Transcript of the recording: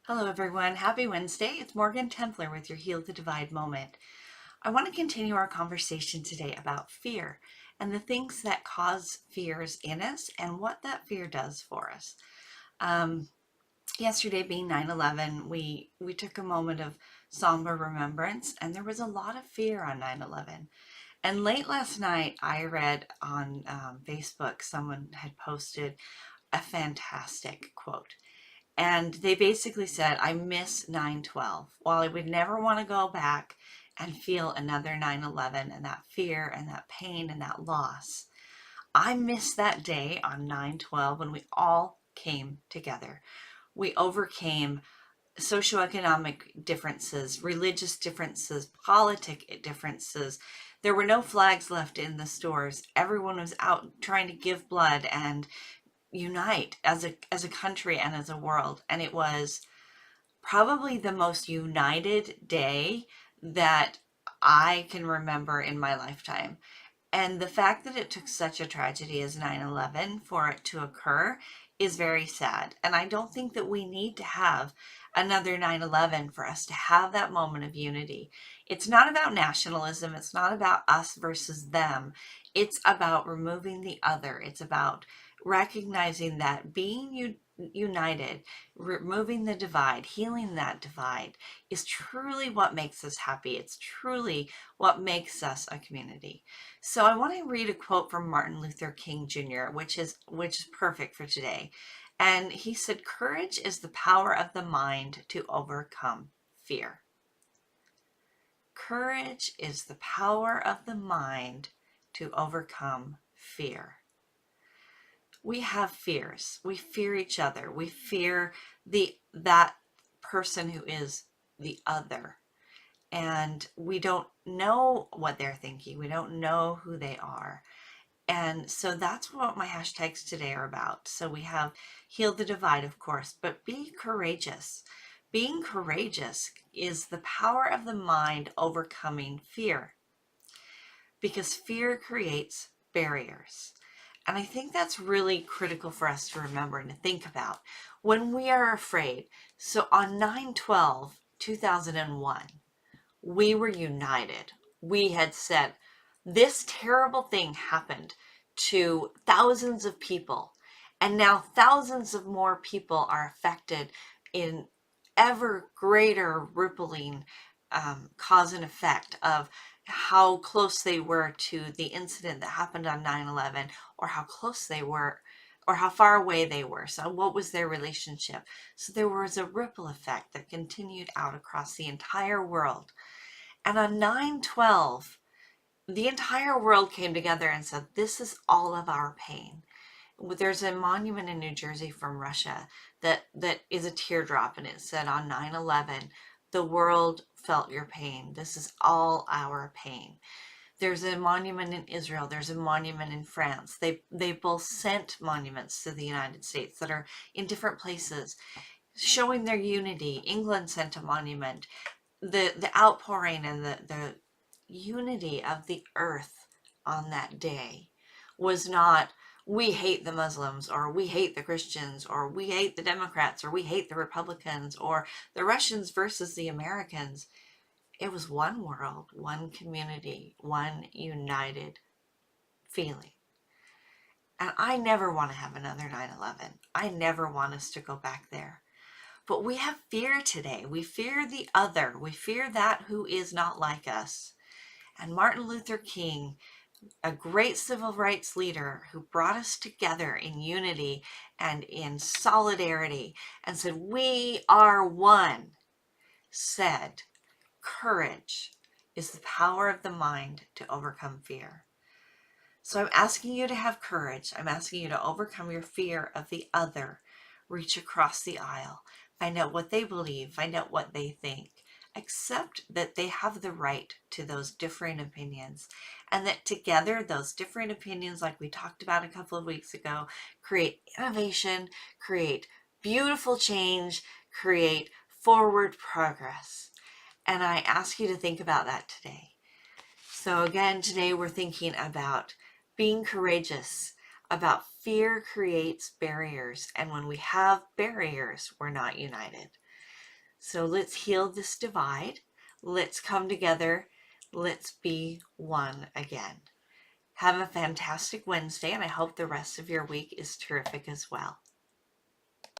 Hello, everyone. Happy Wednesday. It's Morgan Templer with your Heal the Divide moment. I want to continue our conversation today about fear and the things that cause fears in us and what that fear does for us. Um, Yesterday being 9/11, we took a moment of somber remembrance, and there was a lot of fear on 9/11. And late last night, I read on Facebook, someone had posted a fantastic quote. And they basically said, I miss 9/12. While I would never want to go back and feel another 9/11 and that fear and that pain and that loss, I miss that day on 9/12 when we all came together. We overcame socioeconomic differences, religious differences, politic differences. There were no flags left in the stores. Everyone was out trying to give blood and unite as a country and as a world. And it was probably the most united day that I can remember in my lifetime. And the fact that it took such a tragedy as 9/11 for it to occur is very sad. And I don't think that we need to have another 9/11 for us to have that moment of unity. It's not about nationalism, it's not about us versus them. It's about removing the other. It's about recognizing that being united, removing the divide, healing that divide is truly what makes us happy. It's truly what makes us a community. So I want to read a quote from Martin Luther King Jr., which is perfect for today. And he said, "Courage is the power of the mind to overcome fear." Courage is the power of the mind to overcome fear. We have fears. We fear each other. We fear that person who is the other. And we don't know what they're thinking. We don't know who they are. And so that's what my hashtags today are about. So we have Heal the Divide, of course, but be courageous. Being courageous is the power of the mind overcoming fear, because fear creates barriers. And I think that's really critical for us to remember and to think about when we are afraid. So on 9/12/2001, we were united. We had said, this terrible thing happened to thousands of people, and now thousands of more people are affected in ever greater rippling cause and effect of how close they were to the incident that happened on 9/11, or how close they were, or how far away they were. So what was their relationship? So there was a ripple effect that continued out across the entire world. And on 9/12, the entire world came together and said, this is all of our pain. There's a monument in New Jersey from Russia that is a teardrop, and it said, on 9/11, the world felt your pain. This is all our pain. There's a monument in Israel. There's a monument in France. They both sent monuments to the United States that are in different places, showing their unity. England sent a monument. The outpouring and the unity of the earth on that day was not, we hate the Muslims, or we hate the Christians, or we hate the Democrats, or we hate the Republicans, or the Russians versus the Americans. It was one world, one community, one united feeling. And I never want to have another 9/11. I never want us to go back there. But we have fear today. We fear the other. We fear that who is not like us. And Martin Luther King, a great civil rights leader who brought us together in unity and in solidarity and said, we are one, said, courage is the power of the mind to overcome fear. So I'm asking you to have courage. I'm asking you to overcome your fear of the other. Reach across the aisle. Find out what they believe. Find out what they think. Accept that they have the right to those differing opinions, and that together those different opinions, like we talked about a couple of weeks ago, create innovation, create beautiful change, create forward progress. And I ask you to think about that today. So again, today we're thinking about being courageous, about fear creates barriers. And when we have barriers, we're not united. So let's heal this divide. Let's come together. Let's be one again. Have a fantastic Wednesday, and I hope the rest of your week is terrific as well.